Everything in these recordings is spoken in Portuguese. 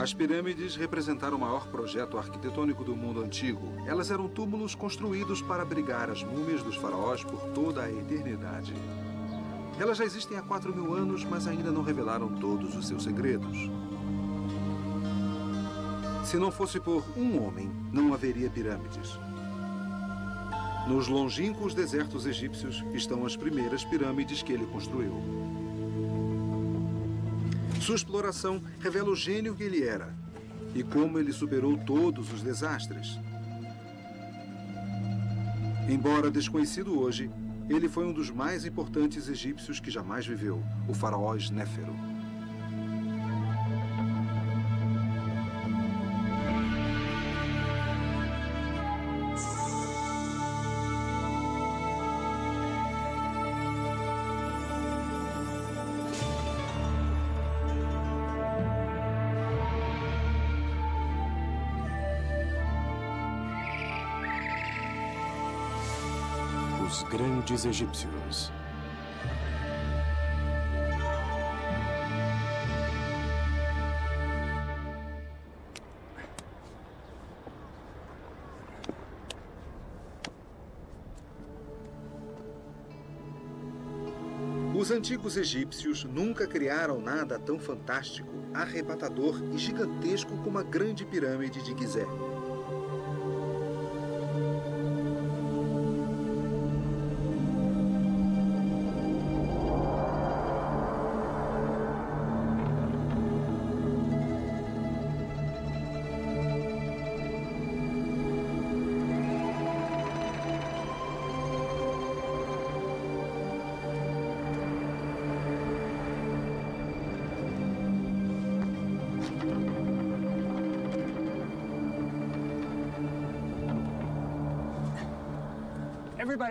As pirâmides representaram o maior projeto arquitetônico do mundo antigo. Elas eram túmulos construídos para abrigar as múmias dos faraós por toda a eternidade. Elas já existem há 4.000 anos, mas ainda não revelaram todos os seus segredos. Se não fosse por um homem, não haveria pirâmides. Nos longínquos desertos egípcios estão as primeiras pirâmides que ele construiu. Sua exploração revela o gênio que ele era e como ele superou todos os desastres. Embora desconhecido hoje, ele foi um dos mais importantes egípcios que jamais viveu, o faraó Snéfero. Os grandes egípcios. Os antigos egípcios nunca criaram nada tão fantástico, arrebatador e gigantesco como a grande pirâmide de Gizé.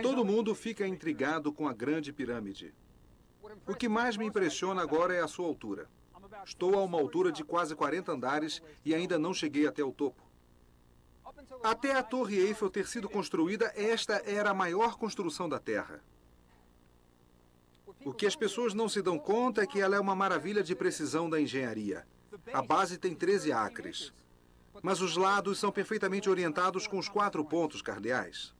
Todo mundo fica intrigado com a grande pirâmide. O que mais me impressiona agora é a sua altura. Estou a uma altura de quase 40 andares e ainda não cheguei até o topo. Até a Torre Eiffel ter sido construída, esta era a maior construção da Terra. O que as pessoas não se dão conta é que ela é uma maravilha de precisão da engenharia. A base tem 13 acres, mas os lados são perfeitamente orientados com os 4 pontos cardeais.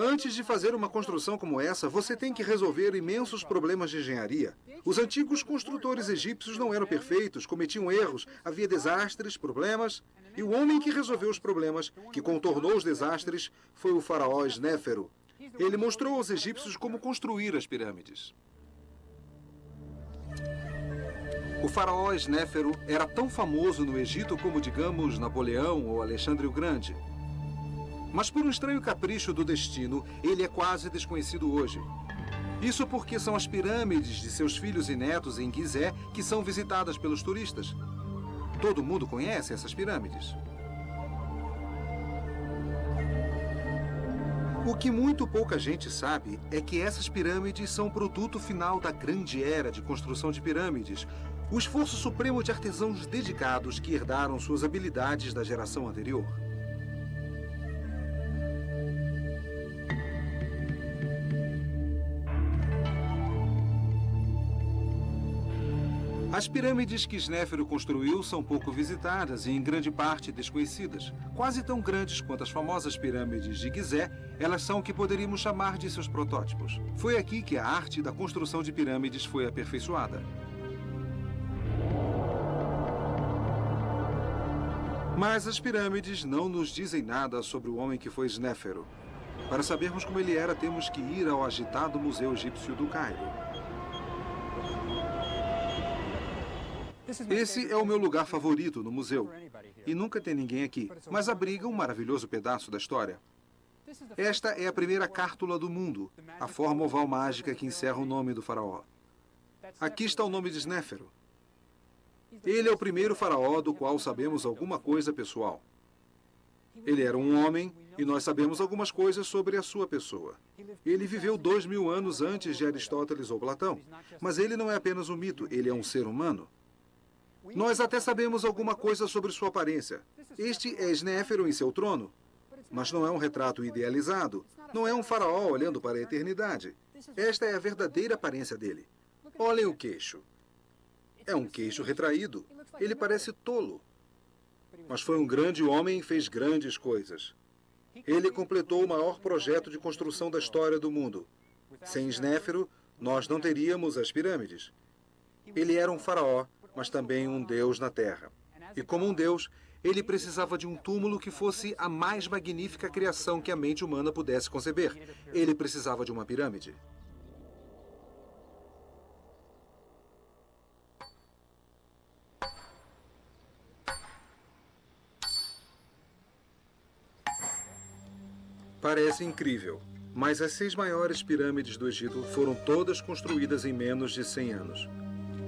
Antes de fazer uma construção como essa, você tem que resolver imensos problemas de engenharia. Os antigos construtores egípcios não eram perfeitos, cometiam erros, havia desastres, problemas. E o homem que resolveu os problemas, que contornou os desastres, foi o faraó Snéfero. Ele mostrou aos egípcios como construir as pirâmides. O faraó Snéfero era tão famoso no Egito como, digamos, Napoleão ou Alexandre o Grande. Mas por um estranho capricho do destino, ele é quase desconhecido hoje. Isso porque são as pirâmides de seus filhos e netos em Gizé que são visitadas pelos turistas. Todo mundo conhece essas pirâmides. O que muito pouca gente sabe é que essas pirâmides são o produto final da grande era de construção de pirâmides, o esforço supremo de artesãos dedicados que herdaram suas habilidades da geração anterior. As pirâmides que Snéfero construiu são pouco visitadas e em grande parte desconhecidas. Quase tão grandes quanto as famosas pirâmides de Gizé, elas são o que poderíamos chamar de seus protótipos. Foi aqui que a arte da construção de pirâmides foi aperfeiçoada. Mas as pirâmides não nos dizem nada sobre o homem que foi Snéfero. Para sabermos como ele era, temos que ir ao agitado Museu Egípcio do Cairo. Esse é o meu lugar favorito no museu. E nunca tem ninguém aqui, mas abriga um maravilhoso pedaço da história. Esta é a primeira cártula do mundo, a forma oval mágica que encerra o nome do faraó. Aqui está o nome de Snéfero. Ele é o primeiro faraó do qual sabemos alguma coisa pessoal. Ele era um homem e nós sabemos algumas coisas sobre a sua pessoa. Ele viveu 2.000 anos antes de Aristóteles ou Platão, mas ele não é apenas um mito, ele é um ser humano. Nós até sabemos alguma coisa sobre sua aparência. Este é Snéfero em seu trono, mas não é um retrato idealizado. Não é um faraó olhando para a eternidade. Esta é a verdadeira aparência dele. Olhem o queixo. É um queixo retraído. Ele parece tolo. Mas foi um grande homem e fez grandes coisas. Ele completou o maior projeto de construção da história do mundo. Sem Snéfero, nós não teríamos as pirâmides. Ele era um faraó, mas também um deus na terra. E como um deus, ele precisava de um túmulo que fosse a mais magnífica criação que a mente humana pudesse conceber. Ele precisava de uma pirâmide. Parece incrível, mas as 6 maiores pirâmides do Egito foram todas construídas em menos de 100 anos.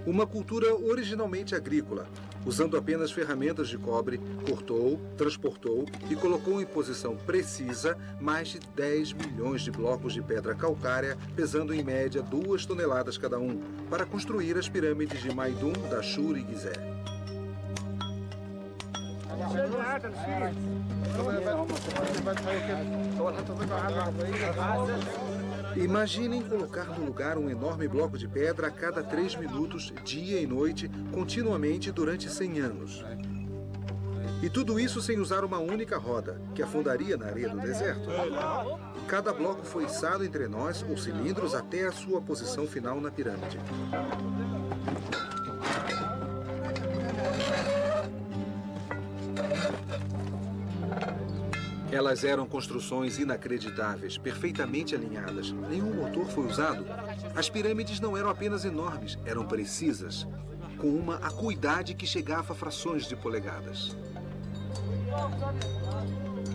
Uma cultura originalmente agrícola, usando apenas ferramentas de cobre, cortou, transportou e colocou em posição precisa mais de 10 milhões de blocos de pedra calcária, pesando em média 2 toneladas cada um, para construir as pirâmides de Maidum, Dashur e Gizeh. Imaginem colocar no lugar um enorme bloco de pedra a cada 3 minutos, dia e noite, continuamente durante 100 anos. E tudo isso sem usar uma única roda, que afundaria na areia do deserto. Cada bloco foi içado entre nós, ou cilindros, até a sua posição final na pirâmide. Elas eram construções inacreditáveis, perfeitamente alinhadas. Nenhum motor foi usado. As pirâmides não eram apenas enormes, eram precisas, com uma acuidade que chegava a frações de polegadas.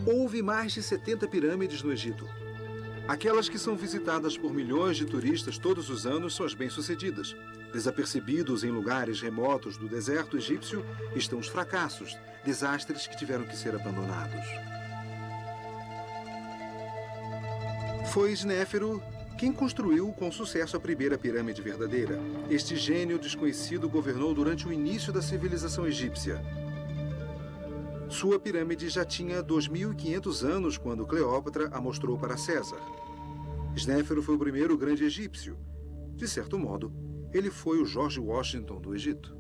Houve mais de 70 pirâmides no Egito. Aquelas que são visitadas por milhões de turistas todos os anos são as bem-sucedidas. Desapercebidos em lugares remotos do deserto egípcio estão os fracassos, desastres que tiveram que ser abandonados. Foi Snéfero quem construiu com sucesso a primeira pirâmide verdadeira. Este gênio desconhecido governou durante o início da civilização egípcia. Sua pirâmide já tinha 2.500 anos quando Cleópatra a mostrou para César. Snéfero foi o primeiro grande egípcio. De certo modo, ele foi o George Washington do Egito.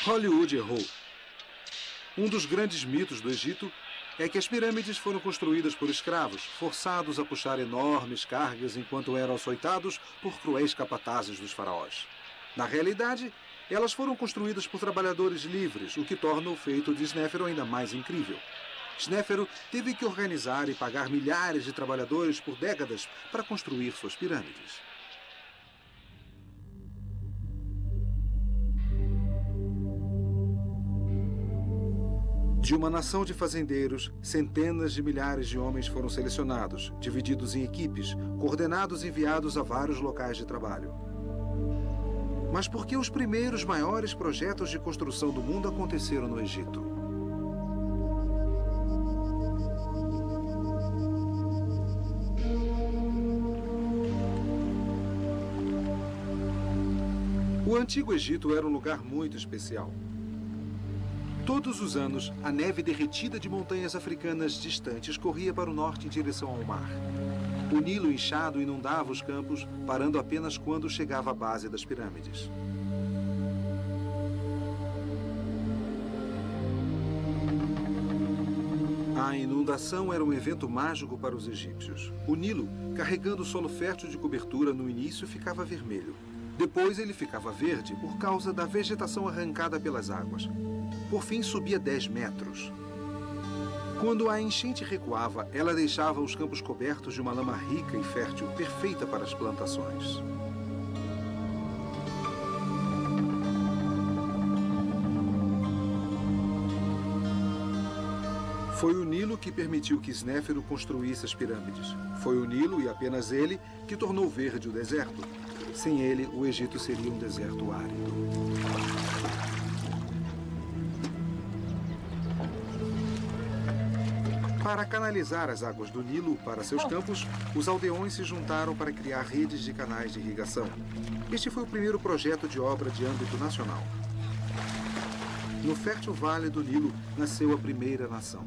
Hollywood errou. Um dos grandes mitos do Egito é que as pirâmides foram construídas por escravos, forçados a puxar enormes cargas enquanto eram açoitados por cruéis capatazes dos faraós. Na realidade, elas foram construídas por trabalhadores livres, o que torna o feito de Snéfero ainda mais incrível. Snéfero teve que organizar e pagar milhares de trabalhadores por décadas para construir suas pirâmides. De uma nação de fazendeiros, centenas de milhares de homens foram selecionados, divididos em equipes, coordenados e enviados a vários locais de trabalho. Mas por que os primeiros maiores projetos de construção do mundo aconteceram no Egito? O Antigo Egito era um lugar muito especial. Todos os anos, a neve derretida de montanhas africanas distantes corria para o norte em direção ao mar. O Nilo inchado inundava os campos, parando apenas quando chegava à base das pirâmides. A inundação era um evento mágico para os egípcios. O Nilo, carregando o solo fértil de cobertura, no início ficava vermelho. Depois ele ficava verde por causa da vegetação arrancada pelas águas. Por fim, subia 10 metros. Quando a enchente recuava, ela deixava os campos cobertos de uma lama rica e fértil, perfeita para as plantações. Foi o Nilo que permitiu que Snéfero construísse as pirâmides. Foi o Nilo, e apenas ele, que tornou verde o deserto. Sem ele, o Egito seria um deserto árido. Para canalizar as águas do Nilo para seus campos, os aldeões se juntaram para criar redes de canais de irrigação. Este foi o primeiro projeto de obra de âmbito nacional. No fértil vale do Nilo nasceu a primeira nação.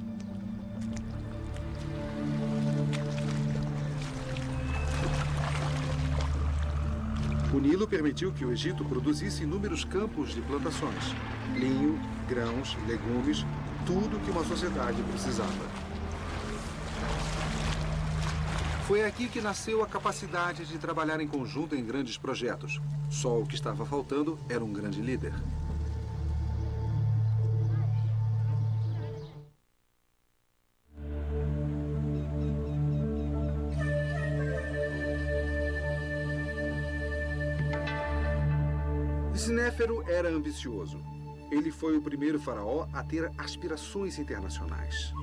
O Nilo permitiu que o Egito produzisse inúmeros campos de plantações. Linho, grãos, legumes, tudo que uma sociedade precisava. Foi aqui que nasceu a capacidade de trabalhar em conjunto em grandes projetos. Só o que estava faltando era um grande líder. Snéfero era ambicioso. Ele foi o primeiro faraó a ter aspirações internacionais.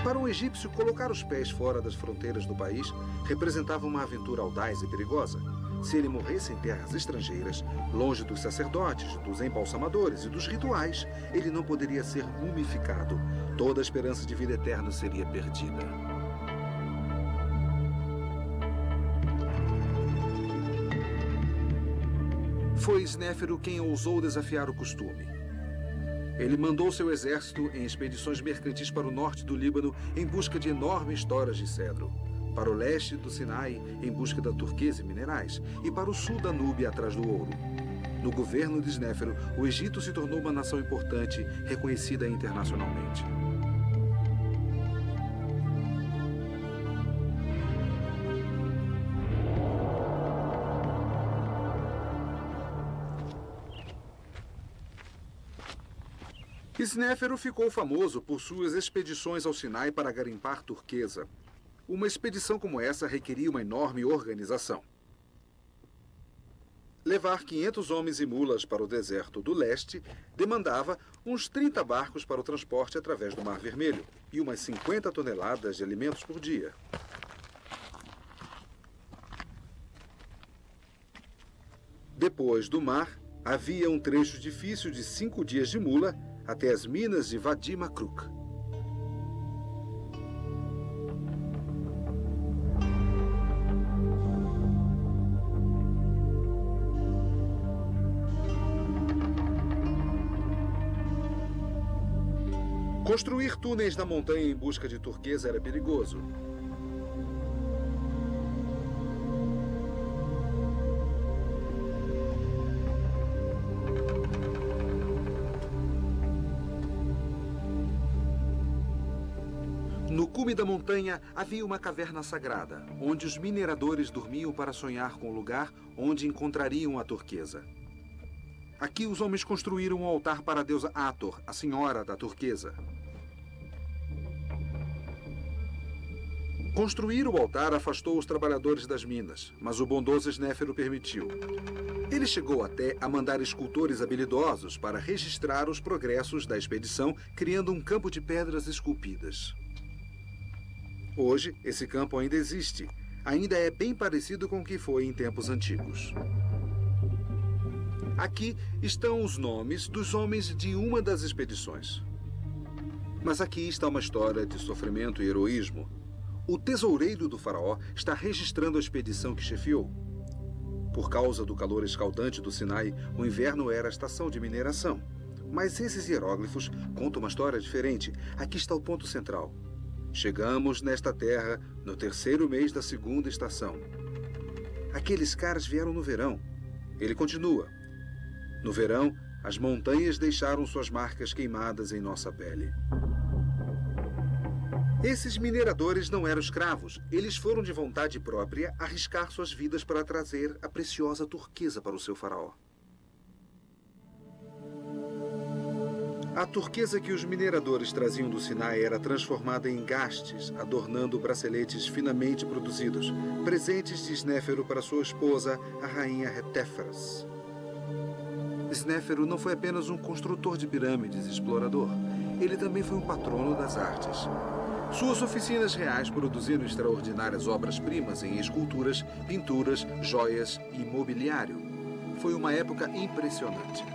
Para um egípcio, colocar os pés fora das fronteiras do país representava uma aventura audaz e perigosa. Se ele morresse em terras estrangeiras, longe dos sacerdotes, dos embalsamadores e dos rituais, ele não poderia ser mumificado. Toda a esperança de vida eterna seria perdida. Foi Snéfero quem ousou desafiar o costume. Ele mandou seu exército em expedições mercantis para o norte do Líbano em busca de enormes toras de cedro, para o leste do Sinai em busca da turquesa e minerais, e para o sul da Núbia atrás do ouro. No governo de Snéfero, o Egito se tornou uma nação importante, reconhecida internacionalmente. Snéfero ficou famoso por suas expedições ao Sinai para garimpar turquesa. Uma expedição como essa requeria uma enorme organização. Levar 500 homens e mulas para o deserto do leste demandava uns 30 barcos para o transporte através do Mar Vermelho e umas 50 toneladas de alimentos por dia. Depois do mar, havia um trecho difícil de 5 dias de mula até as minas de Wadi Makruk. Construir túneis na montanha em busca de turquesa era perigoso. No cume da montanha havia uma caverna sagrada, onde os mineradores dormiam para sonhar com o lugar onde encontrariam a turquesa. Aqui os homens construíram um altar para a deusa Hathor, a senhora da turquesa. Construir o altar afastou os trabalhadores das minas, mas o bondoso Snéfero permitiu. Ele chegou até a mandar escultores habilidosos para registrar os progressos da expedição, criando um campo de pedras esculpidas. Hoje, esse campo ainda existe. Ainda é bem parecido com o que foi em tempos antigos. Aqui estão os nomes dos homens de uma das expedições. Mas aqui está uma história de sofrimento e heroísmo. O tesoureiro do faraó está registrando a expedição que chefiou. Por causa do calor escaldante do Sinai, o inverno era a estação de mineração. Mas esses hieróglifos contam uma história diferente. Aqui está o ponto central. Chegamos nesta terra no 3º mês da 2ª estação. Aqueles caras vieram no verão. Ele continua. No verão, as montanhas deixaram suas marcas queimadas em nossa pele. Esses mineradores não eram escravos. Eles foram de vontade própria arriscar suas vidas para trazer a preciosa turquesa para o seu faraó. A turquesa que os mineradores traziam do Sinai era transformada em gastes, adornando braceletes finamente produzidos, presentes de Snéfero para sua esposa, a rainha Hetefras. Snéfero não foi apenas um construtor de pirâmides e explorador. Ele também foi um patrono das artes. Suas oficinas reais produziram extraordinárias obras-primas em esculturas, pinturas, joias e mobiliário. Foi uma época impressionante.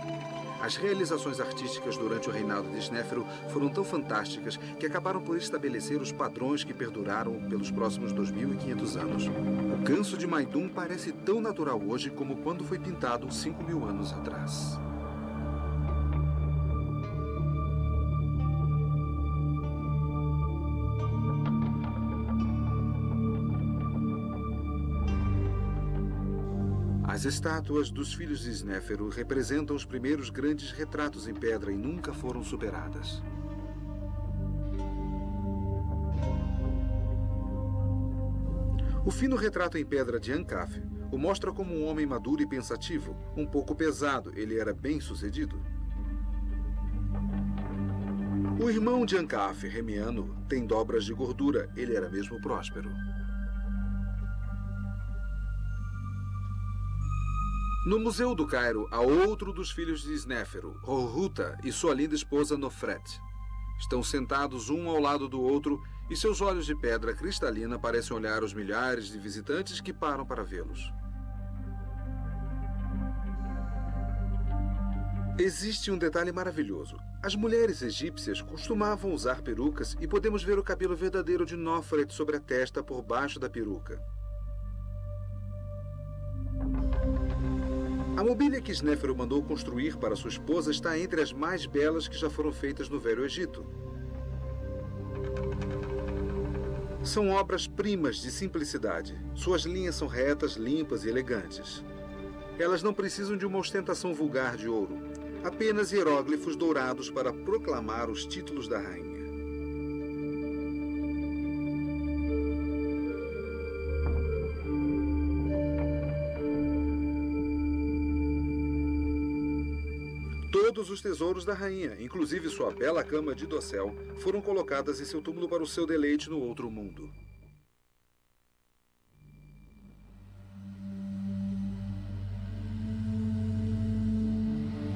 As realizações artísticas durante o reinado de Snéfero foram tão fantásticas que acabaram por estabelecer os padrões que perduraram pelos próximos 2.500 anos. O Ganso de Maidum parece tão natural hoje como quando foi pintado 5.000 anos atrás. As estátuas dos filhos de Snéfero representam os primeiros grandes retratos em pedra e nunca foram superadas. O fino retrato em pedra de Ankaf o mostra como um homem maduro e pensativo, um pouco pesado, ele era bem-sucedido. O irmão de Ankaf, Remiano, tem dobras de gordura, ele era mesmo próspero. No Museu do Cairo, há outro dos filhos de Snéfero, Horruta, e sua linda esposa Nofret. Estão sentados um ao lado do outro e seus olhos de pedra cristalina parecem olhar os milhares de visitantes que param para vê-los. Existe um detalhe maravilhoso. As mulheres egípcias costumavam usar perucas e podemos ver o cabelo verdadeiro de Nofret sobre a testa por baixo da peruca. A mobília que Snéfero mandou construir para sua esposa está entre as mais belas que já foram feitas no Velho Egito. São obras-primas de simplicidade. Suas linhas são retas, limpas e elegantes. Elas não precisam de uma ostentação vulgar de ouro, apenas hieróglifos dourados para proclamar os títulos da rainha. Todos os tesouros da rainha, inclusive sua bela cama de dossel, foram colocadas em seu túmulo para o seu deleite no outro mundo.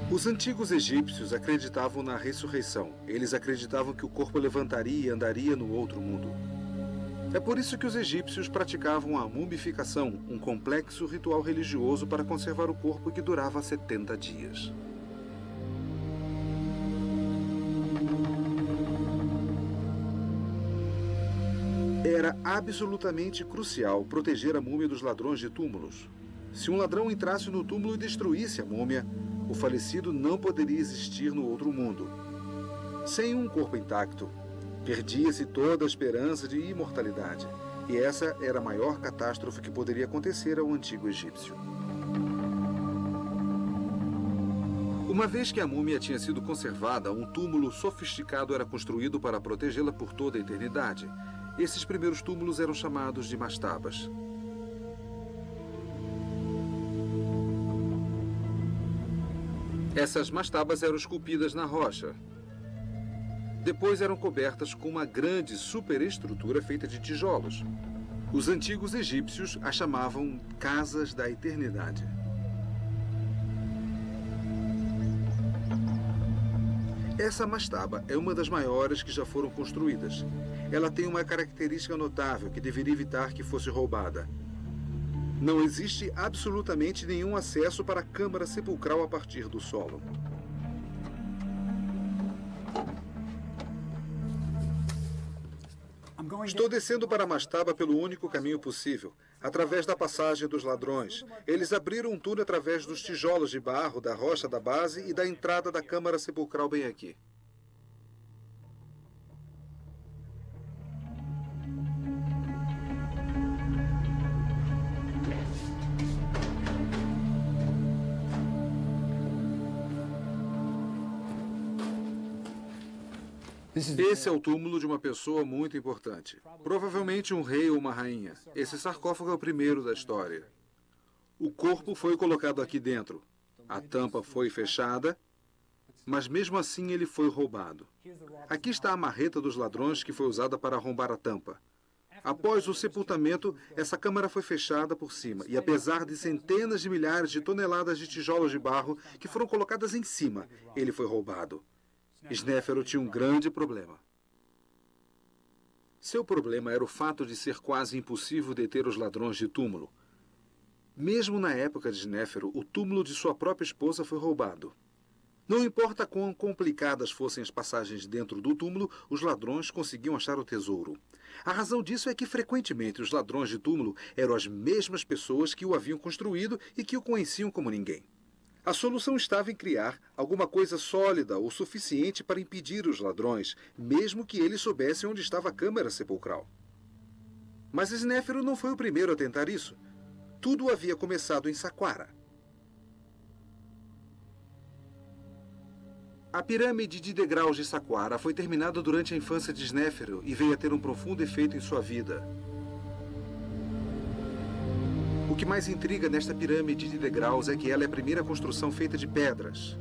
Os antigos egípcios acreditavam na ressurreição. Eles acreditavam que o corpo levantaria e andaria no outro mundo. É por isso que os egípcios praticavam a mumificação, um complexo ritual religioso para conservar o corpo que durava 70 dias. Era absolutamente crucial proteger a múmia dos ladrões de túmulos. Se um ladrão entrasse no túmulo e destruísse a múmia, o falecido não poderia existir no outro mundo. Sem um corpo intacto, perdia-se toda a esperança de imortalidade. E essa era a maior catástrofe que poderia acontecer ao antigo egípcio. Uma vez que a múmia tinha sido conservada, um túmulo sofisticado era construído para protegê-la por toda a eternidade. Esses primeiros túmulos eram chamados de mastabas. Essas mastabas eram esculpidas na rocha. Depois eram cobertas com uma grande superestrutura feita de tijolos. Os antigos egípcios a chamavam Casas da Eternidade. Essa mastaba é uma das maiores que já foram construídas. Ela tem uma característica notável que deveria evitar que fosse roubada. Não existe absolutamente nenhum acesso para a câmara sepulcral a partir do solo. Estou descendo para a mastaba pelo único caminho possível, através da passagem dos ladrões. Eles abriram um túnel através dos tijolos de barro, da rocha da base e da entrada da câmara sepulcral bem aqui. Esse é o túmulo de uma pessoa muito importante. Provavelmente um rei ou uma rainha. Esse sarcófago é o primeiro da história. O corpo foi colocado aqui dentro. A tampa foi fechada, mas mesmo assim ele foi roubado. Aqui está a marreta dos ladrões que foi usada para arrombar a tampa. Após o sepultamento, essa câmara foi fechada por cima, e apesar de centenas de milhares de toneladas de tijolos de barro que foram colocadas em cima, ele foi roubado. Snéfero tinha um grande problema. Seu problema era o fato de ser quase impossível deter os ladrões de túmulo. Mesmo na época de Snéfero, o túmulo de sua própria esposa foi roubado. Não importa quão complicadas fossem as passagens dentro do túmulo, os ladrões conseguiam achar o tesouro. A razão disso é que, frequentemente, os ladrões de túmulo eram as mesmas pessoas que o haviam construído e que o conheciam como ninguém. A solução estava em criar alguma coisa sólida o suficiente para impedir os ladrões, mesmo que eles soubessem onde estava a câmara sepulcral. Mas Snéfero não foi o primeiro a tentar isso. Tudo havia começado em Saqqara. A pirâmide de degraus de Saqqara foi terminada durante a infância de Snéfero e veio a ter um profundo efeito em sua vida. O que mais intriga nesta pirâmide de degraus é que ela é a primeira construção feita de pedras.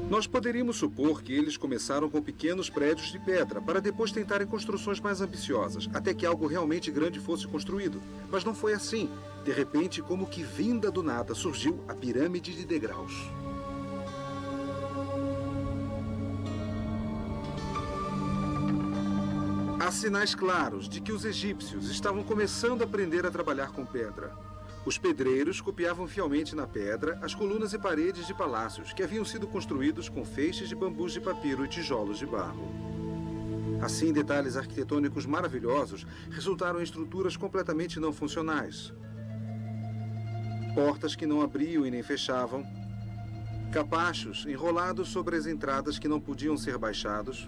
Nós poderíamos supor que eles começaram com pequenos prédios de pedra, para depois tentarem construções mais ambiciosas, até que algo realmente grande fosse construído. Mas não foi assim. De repente, como que vinda do nada, surgiu a pirâmide de degraus. Há sinais claros de que os egípcios estavam começando a aprender a trabalhar com pedra. Os pedreiros copiavam fielmente na pedra as colunas e paredes de palácios que haviam sido construídos com feixes de bambus de papiro e tijolos de barro. Assim, detalhes arquitetônicos maravilhosos resultaram em estruturas completamente não funcionais. Portas que não abriam e nem fechavam, capachos enrolados sobre as entradas que não podiam ser baixados.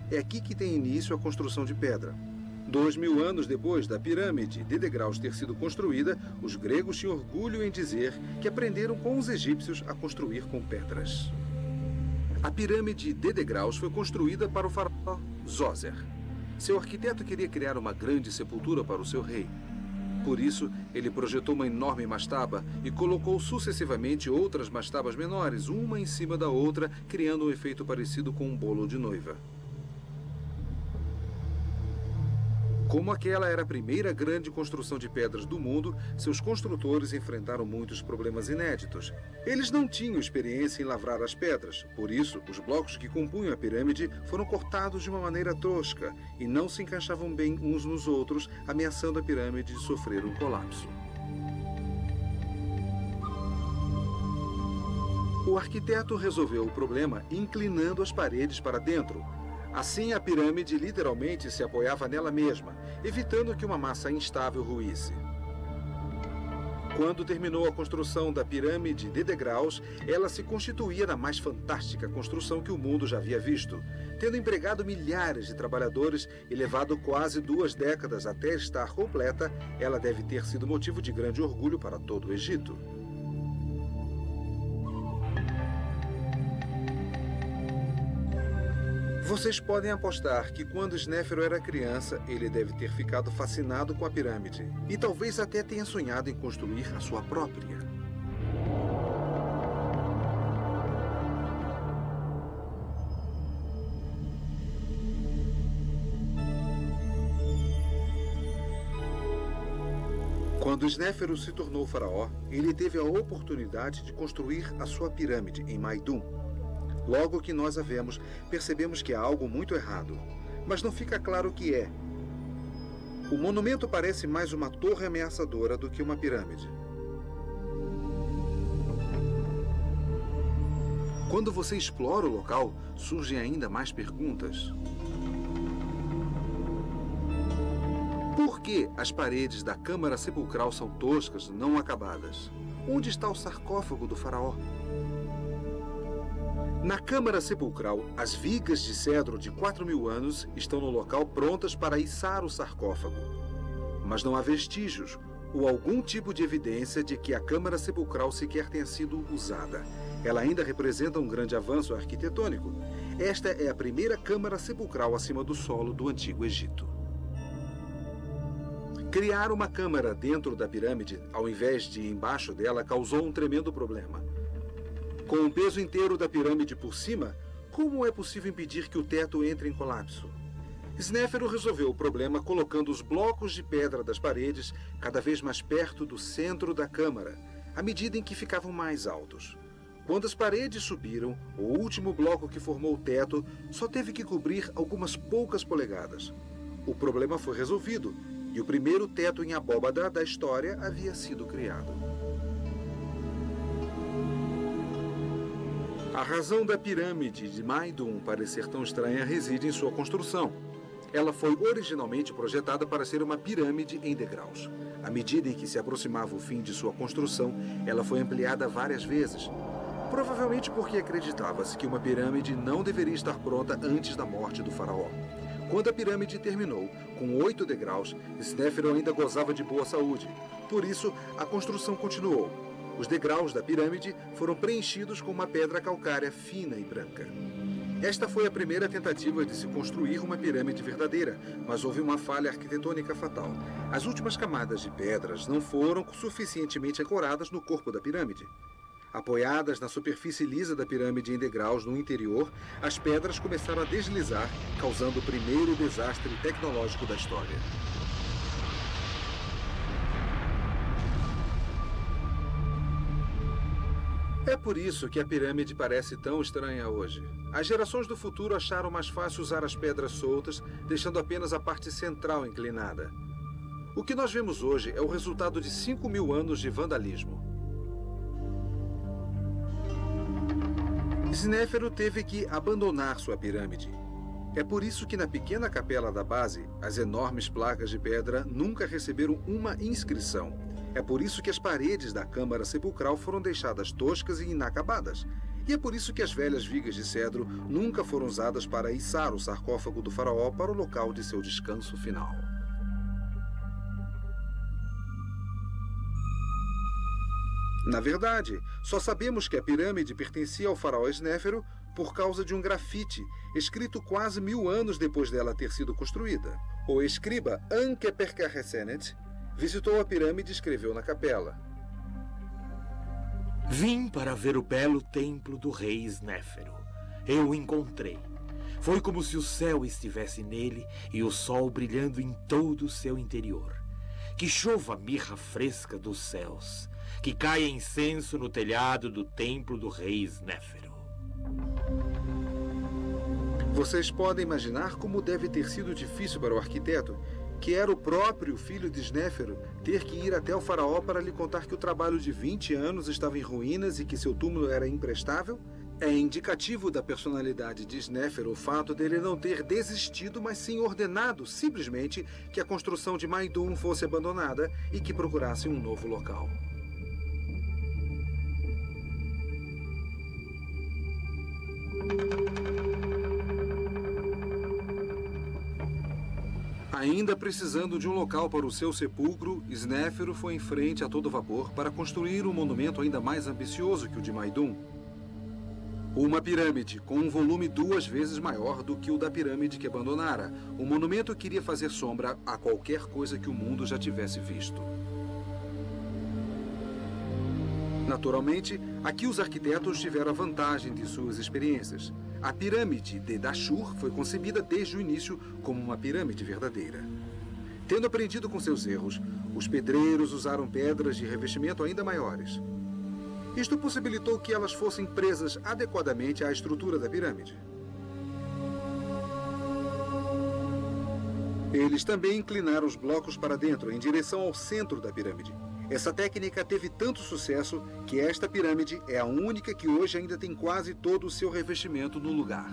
É aqui que tem início a construção de pedra. 2000 anos depois da pirâmide de degraus ter sido construída, os gregos tinham orgulho em dizer que aprenderam com os egípcios a construir com pedras. A pirâmide de degraus foi construída para o faraó Zoser. Seu arquiteto queria criar uma grande sepultura para o seu rei. Por isso, ele projetou uma enorme mastaba e colocou sucessivamente outras mastabas menores, uma em cima da outra, criando um efeito parecido com um bolo de noiva. Como aquela era a primeira grande construção de pedras do mundo, seus construtores enfrentaram muitos problemas inéditos. Eles não tinham experiência em lavrar as pedras, por isso, os blocos que compunham a pirâmide foram cortados de uma maneira tosca e não se encaixavam bem uns nos outros, ameaçando a pirâmide de sofrer um colapso. O arquiteto resolveu o problema inclinando as paredes para dentro. Assim, a pirâmide literalmente se apoiava nela mesma, evitando que uma massa instável ruísse. Quando terminou a construção da pirâmide de degraus, ela se constituía na mais fantástica construção que o mundo já havia visto, tendo empregado milhares de trabalhadores e levado quase 2 décadas até estar completa. Ela deve ter sido motivo de grande orgulho para todo o Egito. Vocês podem apostar que quando Snéfero era criança, ele deve ter ficado fascinado com a pirâmide e talvez até tenha sonhado em construir a sua própria. Quando Snéfero se tornou faraó, ele teve a oportunidade de construir a sua pirâmide em Maidum. Logo que nós a vemos, percebemos que há algo muito errado, mas não fica claro o que é. O monumento parece mais uma torre ameaçadora do que uma pirâmide. Quando você explora o local, surgem ainda mais perguntas. Por que as paredes da câmara sepulcral são toscas, não acabadas? Onde está o sarcófago do faraó? Na câmara sepulcral, as vigas de cedro de 4.000 anos estão no local prontas para içar o sarcófago. Mas não há vestígios ou algum tipo de evidência de que a câmara sepulcral sequer tenha sido usada. Ela ainda representa um grande avanço arquitetônico. Esta é a primeira câmara sepulcral acima do solo do Antigo Egito. Criar uma câmara dentro da pirâmide, ao invés de embaixo dela, causou um tremendo problema. Com o peso inteiro da pirâmide por cima, como é possível impedir que o teto entre em colapso? Snéfero resolveu o problema colocando os blocos de pedra das paredes cada vez mais perto do centro da câmara, à medida em que ficavam mais altos. Quando as paredes subiram, o último bloco que formou o teto só teve que cobrir algumas poucas polegadas. O problema foi resolvido e o primeiro teto em abóbada da história havia sido criado. A razão da pirâmide de Maidum parecer tão estranha reside em sua construção. Ela foi originalmente projetada para ser uma pirâmide em degraus. À medida em que se aproximava o fim de sua construção, ela foi ampliada várias vezes. Provavelmente porque acreditava-se que uma pirâmide não deveria estar pronta antes da morte do faraó. Quando a pirâmide terminou, com 8 degraus, Snéfero ainda gozava de boa saúde. Por isso, a construção continuou. Os degraus da pirâmide foram preenchidos com uma pedra calcária fina e branca. Esta foi a primeira tentativa de se construir uma pirâmide verdadeira, mas houve uma falha arquitetônica fatal. As últimas camadas de pedras não foram suficientemente ancoradas no corpo da pirâmide. Apoiadas na superfície lisa da pirâmide em degraus no interior, as pedras começaram a deslizar, causando o primeiro desastre tecnológico da história. É por isso que a pirâmide parece tão estranha hoje. As gerações do futuro acharam mais fácil usar as pedras soltas, deixando apenas a parte central inclinada. O que nós vemos hoje é o resultado de 5.000 anos de vandalismo. Snéfero teve que abandonar sua pirâmide. É por isso que na pequena capela da base, as enormes placas de pedra nunca receberam uma inscrição. É por isso que as paredes da câmara sepulcral foram deixadas toscas e inacabadas. E é por isso que as velhas vigas de cedro nunca foram usadas para içar o sarcófago do faraó para o local de seu descanso final. Na verdade, só sabemos que a pirâmide pertencia ao faraó Snéfero por causa de um grafite escrito quase 1000 anos depois dela ter sido construída. O escriba Ankeperkaresenet visitou a pirâmide e escreveu na capela: Vim para ver o belo templo do rei Snéfero. Eu o encontrei. Foi como se o céu estivesse nele e o sol brilhando em todo o seu interior. Que chova mirra fresca dos céus. Que caia incenso no telhado do templo do rei Snéfero. Vocês podem imaginar como deve ter sido difícil para o arquiteto, que era o próprio filho de Snéfero, ter que ir até o faraó para lhe contar que o trabalho de 20 anos estava em ruínas e que seu túmulo era imprestável? É indicativo da personalidade de Snéfero o fato dele não ter desistido, mas sim ordenado simplesmente que a construção de Maidum fosse abandonada e que procurasse um novo local. Ainda precisando de um local para o seu sepulcro, Snéfero foi em frente a todo vapor para construir um monumento ainda mais ambicioso que o de Maidum. Uma pirâmide com um volume 2 vezes maior do que o da pirâmide que abandonara. O monumento queria fazer sombra a qualquer coisa que o mundo já tivesse visto. Naturalmente, aqui os arquitetos tiveram a vantagem de suas experiências. A pirâmide de Dashur foi concebida desde o início como uma pirâmide verdadeira. Tendo aprendido com seus erros, os pedreiros usaram pedras de revestimento ainda maiores. Isto possibilitou que elas fossem presas adequadamente à estrutura da pirâmide. Eles também inclinaram os blocos para dentro, em direção ao centro da pirâmide. Essa técnica teve tanto sucesso que esta pirâmide é a única que hoje ainda tem quase todo o seu revestimento no lugar.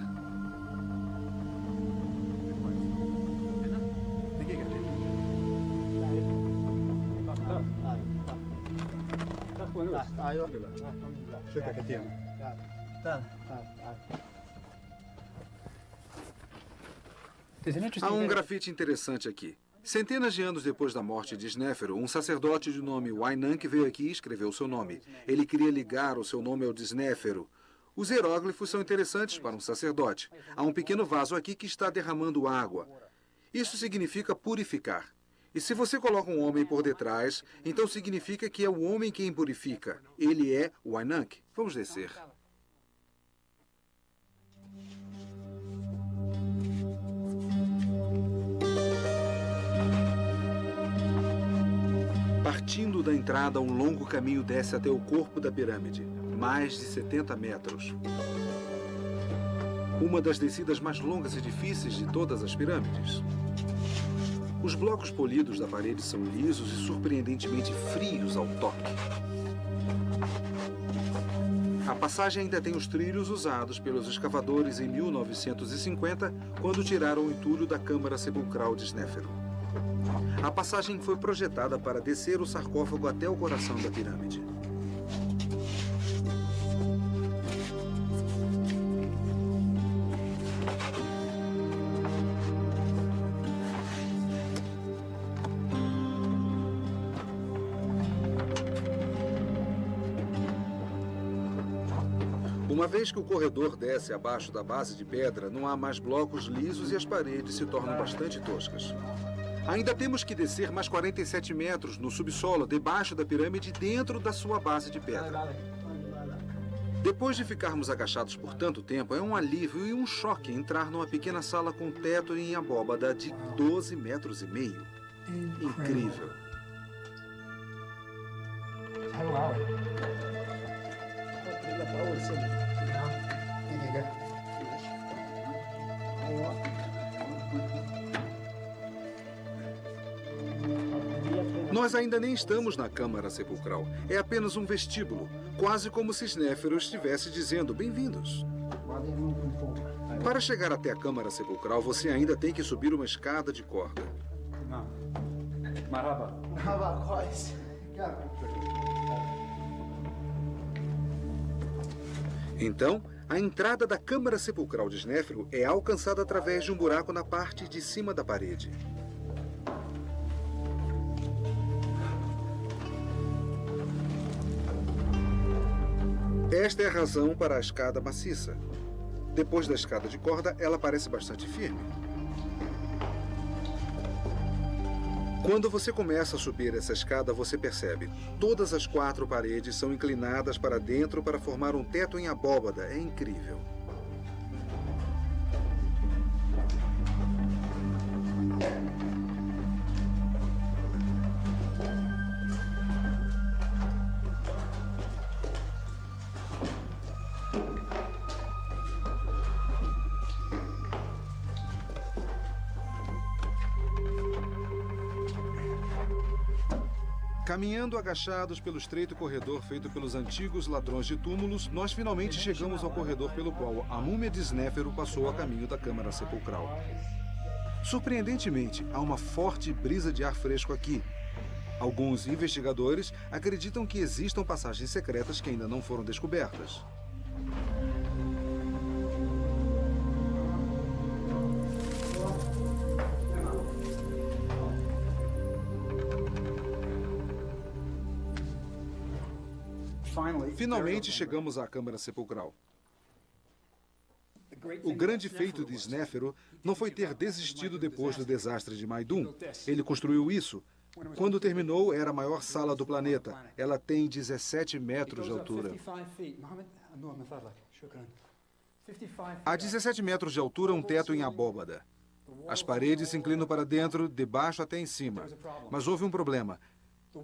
Há um grafite interessante aqui. Centenas de anos depois da morte de Snéfero, um sacerdote de nome Wainank veio aqui e escreveu seu nome. Ele queria ligar o seu nome ao de Snéfero. Os hieróglifos são interessantes para um sacerdote. Há um pequeno vaso aqui que está derramando água. Isso significa purificar. E se você coloca um homem por detrás, então significa que é o homem quem purifica. Ele é Wainank. Vamos descer. Partindo da entrada, um longo caminho desce até o corpo da pirâmide, mais de 70 metros. Uma das descidas mais longas e difíceis de todas as pirâmides. Os blocos polidos da parede são lisos e surpreendentemente frios ao toque. A passagem ainda tem os trilhos usados pelos escavadores em 1950, quando tiraram o entulho da câmara sepulcral de Snéfero. A passagem foi projetada para descer o sarcófago até o coração da pirâmide. Uma vez que o corredor desce abaixo da base de pedra, não há mais blocos lisos e as paredes se tornam bastante toscas. Ainda temos que descer mais 47 metros no subsolo, debaixo da pirâmide, dentro da sua base de pedra. Depois de ficarmos agachados por tanto tempo, é um alívio e um choque entrar numa pequena sala com teto em abóbada de 12,5 metros. Incrível. Nós ainda nem estamos na Câmara Sepulcral. É apenas um vestíbulo, quase como se Snéfero estivesse dizendo bem-vindos. Para chegar até a Câmara Sepulcral, você ainda tem que subir uma escada de corda. Então, a entrada da Câmara Sepulcral de Snéfero é alcançada através de um buraco na parte de cima da parede. Esta é a razão para a escada maciça. Depois da escada de corda, ela parece bastante firme. Quando você começa a subir essa escada, você percebe. Todas as 4 paredes são inclinadas para dentro para formar um teto em abóbada. É incrível. Caminhando agachados pelo estreito corredor feito pelos antigos ladrões de túmulos, nós finalmente chegamos ao corredor pelo qual a múmia de Snéfero passou a caminho da Câmara Sepulcral. Surpreendentemente, há uma forte brisa de ar fresco aqui. Alguns investigadores acreditam que existam passagens secretas que ainda não foram descobertas. Finalmente chegamos à Câmara Sepulcral. O grande feito de Snéfero não foi ter desistido depois do desastre de Maidum. Ele construiu isso. Quando terminou, era a maior sala do planeta. Ela tem 17 metros de altura. A 17 metros de altura, um teto em abóbada. As paredes se inclinam para dentro, de baixo até em cima. Mas houve um problema.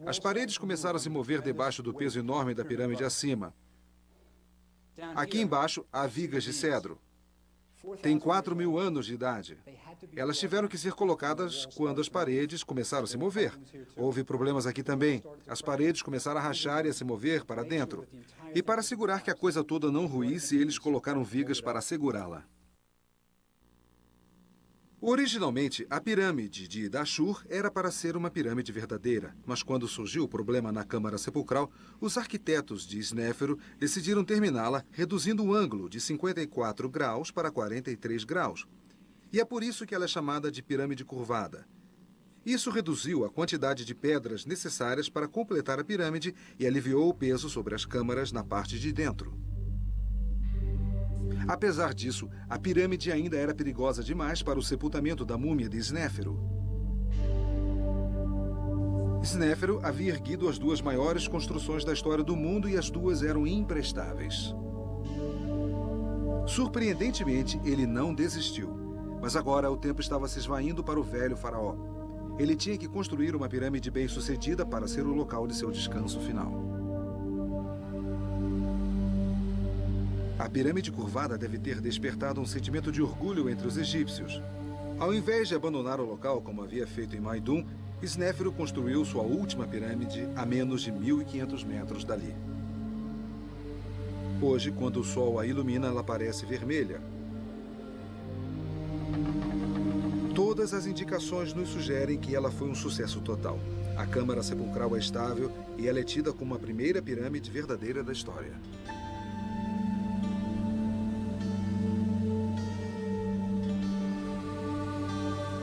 As paredes começaram a se mover debaixo do peso enorme da pirâmide acima. Aqui embaixo há vigas de cedro. Tem 4.000 anos de idade. Elas tiveram que ser colocadas quando as paredes começaram a se mover. Houve problemas aqui também. As paredes começaram a rachar e a se mover para dentro. E para assegurar que a coisa toda não ruísse, eles colocaram vigas para segurá-la. Originalmente, a pirâmide de Dashur era para ser uma pirâmide verdadeira, mas quando surgiu o problema na Câmara Sepulcral, os arquitetos de Snéfero decidiram terminá-la reduzindo o ângulo de 54 graus para 43 graus. E é por isso que ela é chamada de pirâmide curvada. Isso reduziu a quantidade de pedras necessárias para completar a pirâmide e aliviou o peso sobre as câmaras na parte de dentro. Apesar disso, a pirâmide ainda era perigosa demais para o sepultamento da múmia de Snéfero. Snéfero havia erguido as 2 maiores construções da história do mundo e as 2 eram imprestáveis. Surpreendentemente, ele não desistiu. Mas agora o tempo estava se esvaindo para o velho faraó. Ele tinha que construir uma pirâmide bem-sucedida para ser o local de seu descanso final. A pirâmide curvada deve ter despertado um sentimento de orgulho entre os egípcios. Ao invés de abandonar o local como havia feito em Maidum, Snéfero construiu sua última pirâmide a menos de 1.500 metros dali. Hoje, quando o sol a ilumina, ela parece vermelha. Todas as indicações nos sugerem que ela foi um sucesso total. A Câmara Sepulcral é estável e ela é tida como a primeira pirâmide verdadeira da história.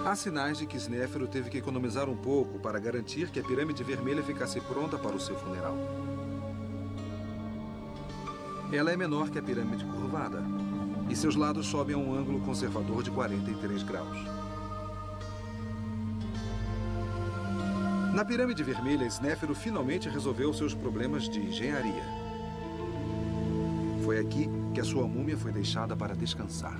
Há sinais de que Snéfero teve que economizar um pouco para garantir que a pirâmide vermelha ficasse pronta para o seu funeral. Ela é menor que a pirâmide curvada, e seus lados sobem a um ângulo conservador de 43 graus. Na pirâmide vermelha, Snéfero finalmente resolveu seus problemas de engenharia. Foi aqui que a sua múmia foi deixada para descansar.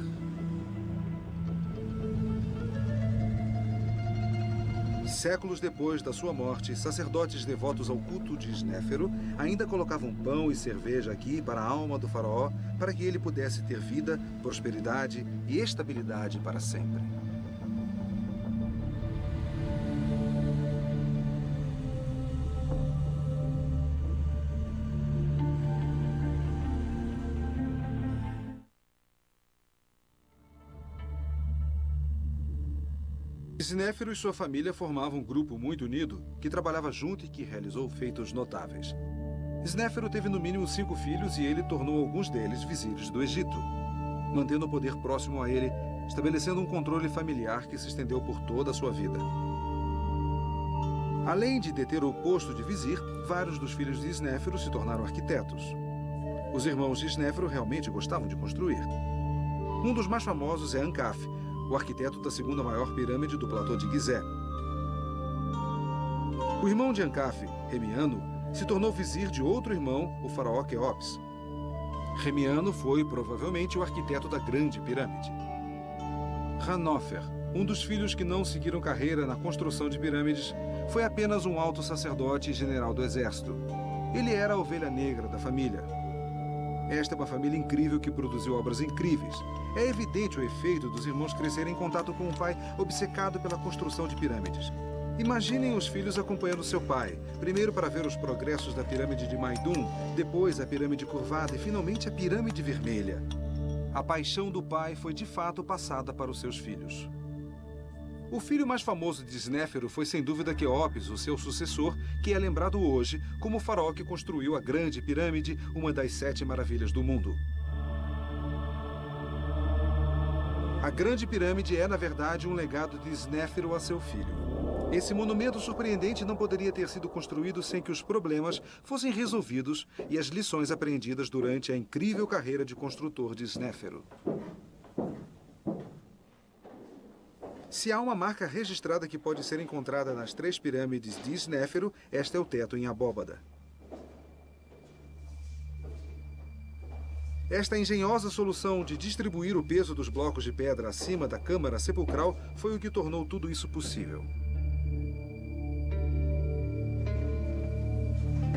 Séculos depois da sua morte, sacerdotes devotos ao culto de Snéfero ainda colocavam pão e cerveja aqui para a alma do faraó, para que ele pudesse ter vida, prosperidade e estabilidade para sempre. Snéfero e sua família formavam um grupo muito unido, que trabalhava junto e que realizou feitos notáveis. Snéfero teve no mínimo 5 filhos e ele tornou alguns deles vizires do Egito, mantendo o poder próximo a ele, estabelecendo um controle familiar que se estendeu por toda a sua vida. Além de deter o posto de vizir, vários dos filhos de Snéfero se tornaram arquitetos. Os irmãos de Snéfero realmente gostavam de construir. Um dos mais famosos é Ankaf, o arquiteto da segunda maior pirâmide do platô de Gizé. O irmão de Ankaf, Remiano, se tornou vizir de outro irmão, o faraó Quéops. Remiano foi provavelmente o arquiteto da Grande Pirâmide. Hanófer, um dos filhos que não seguiram carreira na construção de pirâmides, foi apenas um alto sacerdote e general do exército. Ele era a ovelha negra da família. Esta é uma família incrível que produziu obras incríveis. É evidente o efeito dos irmãos crescerem em contato com um pai obcecado pela construção de pirâmides. Imaginem os filhos acompanhando seu pai, primeiro para ver os progressos da pirâmide de Maidum, depois a pirâmide curvada e finalmente a pirâmide vermelha. A paixão do pai foi de fato passada para os seus filhos. O filho mais famoso de Snéfero foi sem dúvida Quéops, o seu sucessor, que é lembrado hoje como o faraó que construiu a Grande Pirâmide, uma das 7 maravilhas do mundo. A Grande Pirâmide é, na verdade, um legado de Snéfero a seu filho. Esse monumento surpreendente não poderia ter sido construído sem que os problemas fossem resolvidos e as lições aprendidas durante a incrível carreira de construtor de Snéfero. Se há uma marca registrada que pode ser encontrada nas 3 pirâmides de Snéfero, esta é o teto em abóbada. Esta engenhosa solução de distribuir o peso dos blocos de pedra acima da câmara sepulcral foi o que tornou tudo isso possível.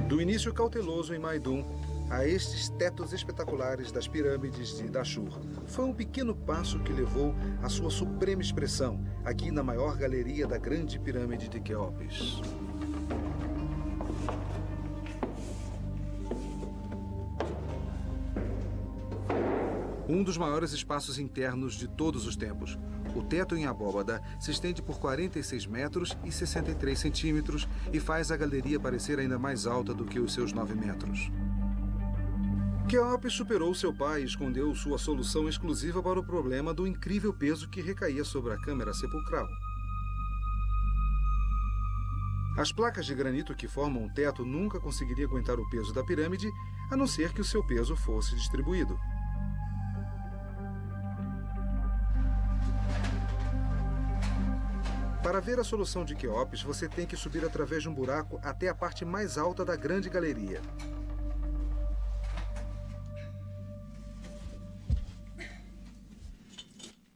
Do início cauteloso em Maidum a estes tetos espetaculares das pirâmides de Dashur, foi um pequeno passo que levou à sua suprema expressão, aqui na maior galeria da Grande Pirâmide de Quéops. Um dos maiores espaços internos de todos os tempos. O teto em abóbada se estende por 46 metros e 63 centímetros e faz a galeria parecer ainda mais alta do que os seus 9 metros. Quéops superou seu pai e escondeu sua solução exclusiva para o problema do incrível peso que recaía sobre a câmara sepulcral. As placas de granito que formam o teto nunca conseguiriam aguentar o peso da pirâmide, a não ser que o seu peso fosse distribuído. Para ver a solução de Quéops, você tem que subir através de um buraco até a parte mais alta da grande galeria.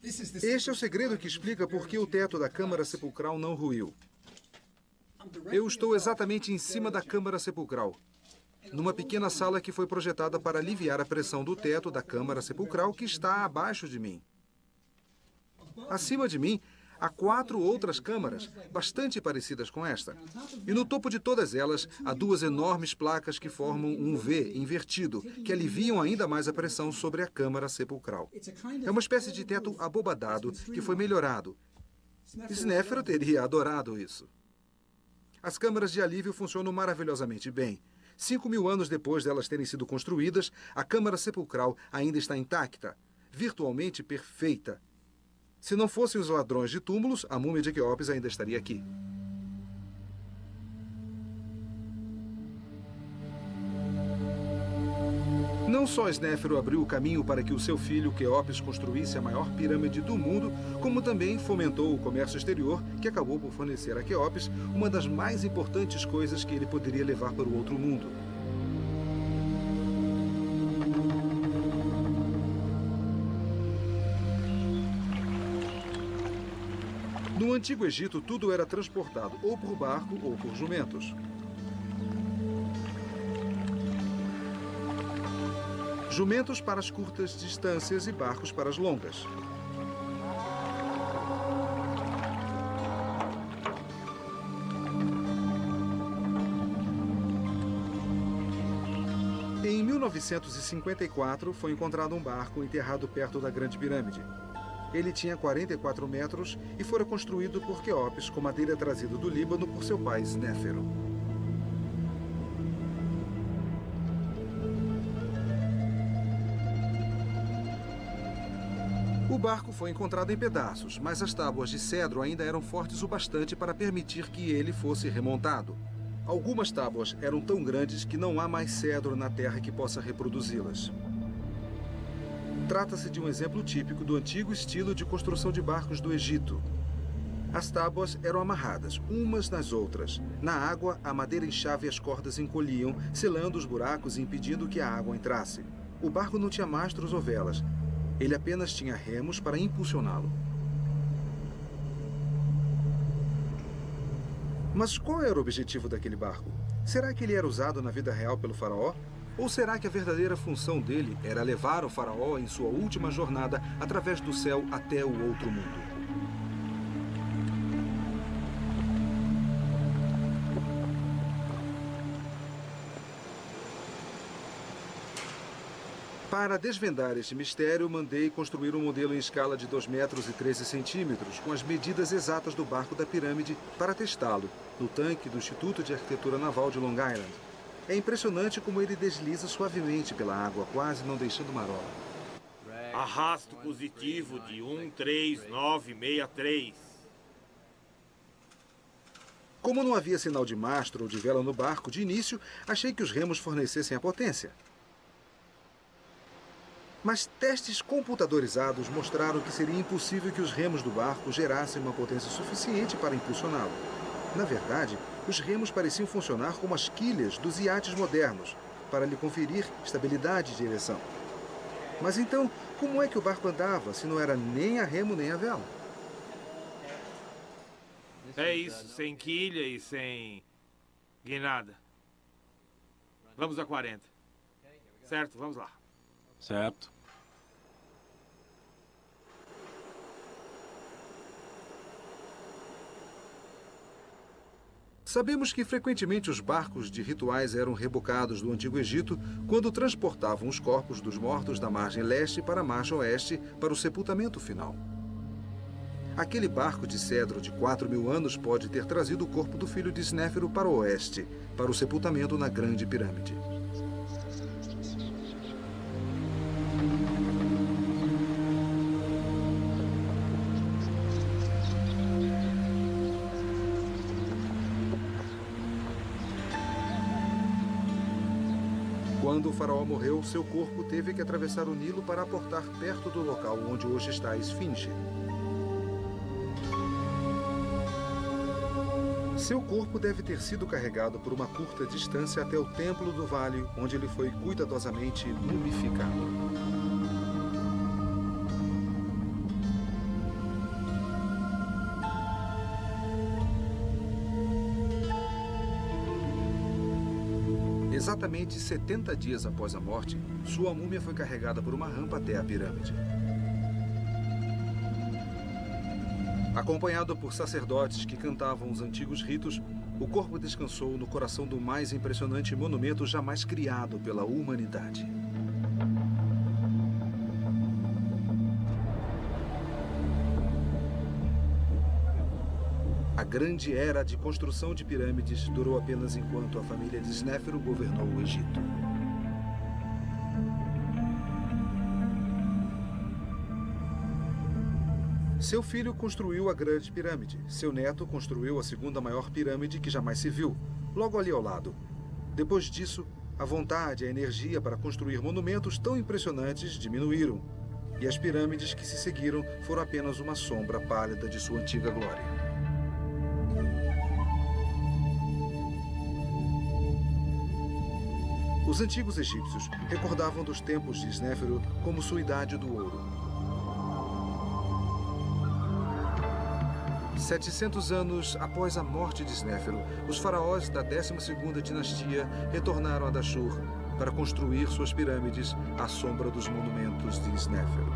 Este é o segredo que explica por que o teto da câmara sepulcral não ruiu. Eu estou exatamente em cima da câmara sepulcral, numa pequena sala que foi projetada para aliviar a pressão do teto da câmara sepulcral que está abaixo de mim. Acima de mim, há 4 outras câmaras, bastante parecidas com esta. E no topo de todas elas, há 2 enormes placas que formam um V invertido, que aliviam ainda mais a pressão sobre a câmara sepulcral. É uma espécie de teto abobadado que foi melhorado. Snéfero teria adorado isso. As câmaras de alívio funcionam maravilhosamente bem. 5.000 anos depois delas terem sido construídas, a câmara sepulcral ainda está intacta, virtualmente perfeita. Se não fossem os ladrões de túmulos, a múmia de Quéops ainda estaria aqui. Não só Snéfero abriu o caminho para que o seu filho Quéopes construísse a maior pirâmide do mundo, como também fomentou o comércio exterior, que acabou por fornecer a Quéopes uma das mais importantes coisas que ele poderia levar para o outro mundo. No Antigo Egito, tudo era transportado ou por barco ou por jumentos. Jumentos para as curtas distâncias e barcos para as longas. Em 1954, foi encontrado um barco enterrado perto da Grande Pirâmide. Ele tinha 44 metros e fora construído por Quéopes com madeira trazida do Líbano por seu pai Snéfero. O barco foi encontrado em pedaços, mas as tábuas de cedro ainda eram fortes o bastante para permitir que ele fosse remontado. Algumas tábuas eram tão grandes que não há mais cedro na terra que possa reproduzi-las. Trata-se de um exemplo típico do antigo estilo de construção de barcos do Egito. As tábuas eram amarradas, umas nas outras. Na água, a madeira inchava e as cordas encolhiam, selando os buracos e impedindo que a água entrasse. O barco não tinha mastros ou velas. Ele apenas tinha remos para impulsioná-lo. Mas qual era o objetivo daquele barco? Será que ele era usado na vida real pelo faraó? Ou será que a verdadeira função dele era levar o faraó em sua última jornada através do céu até o outro mundo? Para desvendar este mistério, mandei construir um modelo em escala de 2 metros e 13 centímetros, com as medidas exatas do barco da pirâmide, para testá-lo, no tanque do Instituto de Arquitetura Naval de Long Island. É impressionante como ele desliza suavemente pela água, quase não deixando marola. Arrasto positivo de 13963. Como não havia sinal de mastro ou de vela no barco, de início, achei que os remos fornecessem a potência. Mas testes computadorizados mostraram que seria impossível que os remos do barco gerassem uma potência suficiente para impulsioná-lo. Na verdade, os remos pareciam funcionar como as quilhas dos iates modernos, para lhe conferir estabilidade de direção. Mas então, como é que o barco andava, se não era nem a remo nem a vela? É isso, sem quilha e sem guinada. Vamos a 40. Certo, vamos lá. Certo. Sabemos que frequentemente os barcos de rituais eram rebocados do Antigo Egito quando transportavam os corpos dos mortos da margem leste para a margem oeste para o sepultamento final. Aquele barco de cedro de 4.000 anos pode ter trazido o corpo do filho de Snéfero para o oeste, para o sepultamento na Grande Pirâmide. Quando o faraó morreu, seu corpo teve que atravessar o Nilo para aportar perto do local onde hoje está a Esfinge. Seu corpo deve ter sido carregado por uma curta distância até o Templo do Vale, onde ele foi cuidadosamente mumificado. Exatamente 70 dias após a morte, sua múmia foi carregada por uma rampa até a pirâmide. Acompanhado por sacerdotes que cantavam os antigos ritos, o corpo descansou no coração do mais impressionante monumento jamais criado pela humanidade. A grande era de construção de pirâmides durou apenas enquanto a família de Snéfero governou o Egito. Seu filho construiu a Grande Pirâmide. Seu neto construiu a segunda maior pirâmide que jamais se viu, logo ali ao lado. Depois disso, A vontade e a energia para construir monumentos tão impressionantes diminuíram, e as pirâmides que se seguiram foram apenas uma sombra pálida de sua antiga glória. Os antigos egípcios recordavam dos tempos de Snéfero como sua idade do ouro. 700 anos após a morte de Snéfero, os faraós da 12ª dinastia retornaram a Dashur para construir suas pirâmides à sombra dos monumentos de Snéfero.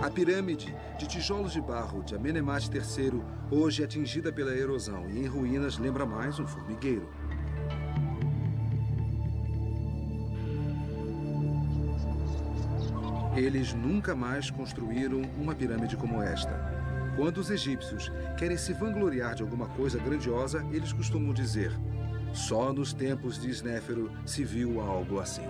A pirâmide de tijolos de barro de Amenemhat III, hoje atingida pela erosão e em ruínas, lembra mais um formigueiro. Eles nunca mais construíram uma pirâmide como esta. Quando os egípcios querem se vangloriar de alguma coisa grandiosa, eles costumam dizer: só nos tempos de Snéfero se viu algo assim.